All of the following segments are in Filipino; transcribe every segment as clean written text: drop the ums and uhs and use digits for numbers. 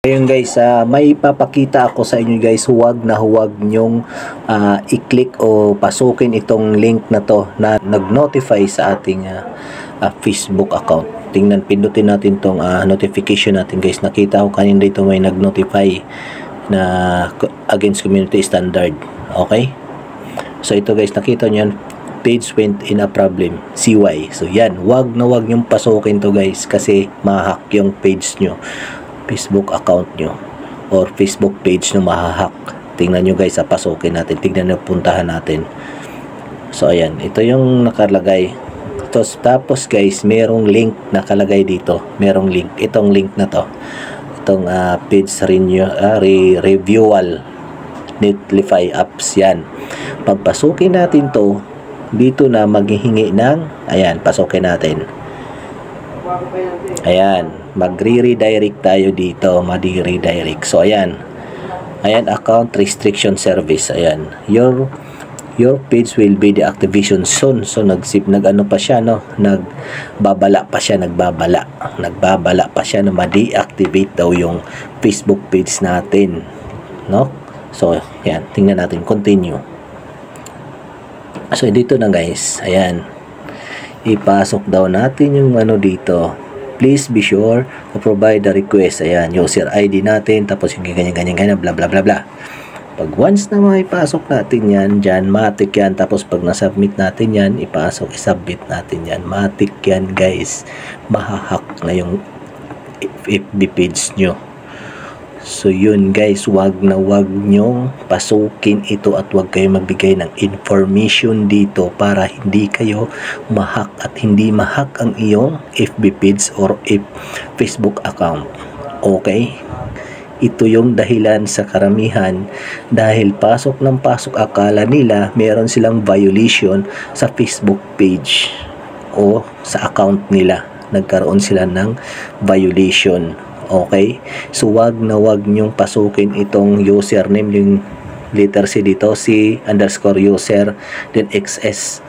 Ayun guys, may papakita ako sa inyo guys, huwag nyong i-click o pasukin itong link na to na nag-notify sa ating Facebook account. Tingnan, pindutin natin tong notification natin guys. Nakita ko kanina dito may nag-notify na against community standard. Okay? So ito guys, nakita nyo yan, page went in a problem, CY. So yan, huwag nyong pasukin to guys kasi ma-hack yung page nyo, Facebook account nyo or Facebook page nyo mahahack. Tingnan nyo guys, pasukin natin, tingnan nyo, puntahan natin. So ayan, ito yung nakalagay. Tapos guys, merong link nakalagay dito, merong link, itong link na to, itong page reviewal Netlify apps. Yan, pagpasukin natin to dito na maghihingi ng, ayan, pasukin natin. Ayan, magre-redirect tayo dito, redirect. So ayan, account restriction service. Ayan, your page will be deactivation soon. So nag-ano pa siya, no, nagbabala pa siya na ma-deactivate daw yung Facebook page natin, no. So ayan, tingnan natin, continue. So dito na guys, ayan, ipasok daw natin yung ano dito. Please be sure to provide the request. Ayan, user ID natin, tapos yung ganyan, bla bla bla bla. Pag once na maipasok natin yan, dyan, matik yan. Tapos pag nasubmit natin yan, ipasok, isubmit natin yan. Matik yan guys. Mahahack na yung FB page nyo. So yun guys, wag nyong pasukin ito at wag kayo magbigay ng information dito para hindi kayo mahack at hindi mahack ang iyong FB page or Facebook account. Okay? Ito yung dahilan sa karamihan, dahil pasok ng pasok, akala nila meron silang violation sa Facebook page o sa account nila, nagkaroon sila ng violation. Okay? So wag nyong pasukin itong username, yung letter C dito, C_user then XS.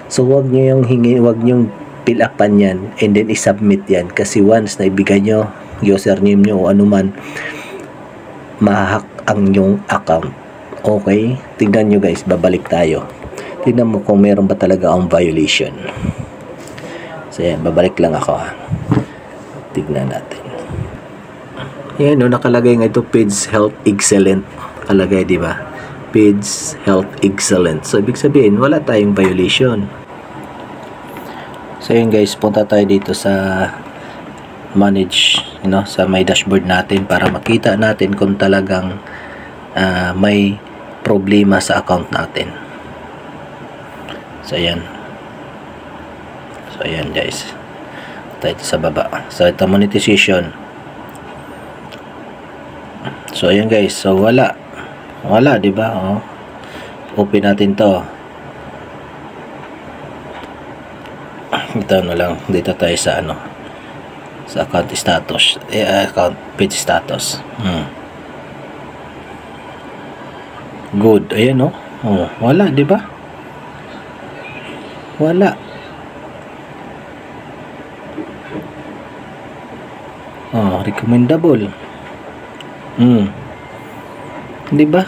So wag nyo yung wag nyong fill upan yan and then isubmit yan, kasi once na ibigay nyo username nyo o anuman, mahahack ang yung account. Okay? Tignan nyo guys, babalik tayo, tignan mo kung meron ba talaga ang violation. So yan, babalik lang ako tignan natin. Yan, no, nakalagay nga ito, page health excellent, nakalagay, di ba? Page health excellent. So ibig sabihin wala tayong violation. So yun guys, punta tayo dito sa manage, sa my dashboard natin para makita natin kung talagang may problema sa account natin. So ayan. So ayan guys, tayo sa baba. So ito, monetization. So ayan guys, so wala, di ba? Oh. Open natin to. Ito na lang, dito tayo sa sa account status, account page status. Good, ayan, oh. Oh, wala, di ba? Wala. Oh, recommendable. Di ba?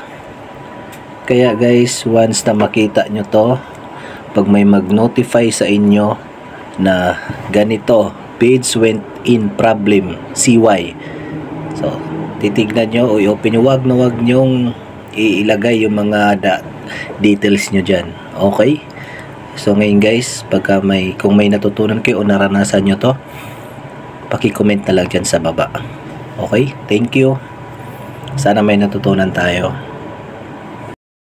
Kaya guys, once na makita nyo to, pag may mag-notify sa inyo na ganito, page went in problem, CY, so titignan nyo o i-open nyo, wag nyong ilagay yung mga details nyo dyan. Okay? So ngayon guys, pagka kung may natutunan kayo o naranasan nyo to, paki-comment na lang dyan sa baba. Okay? Thank you. Sana may natutunan tayo.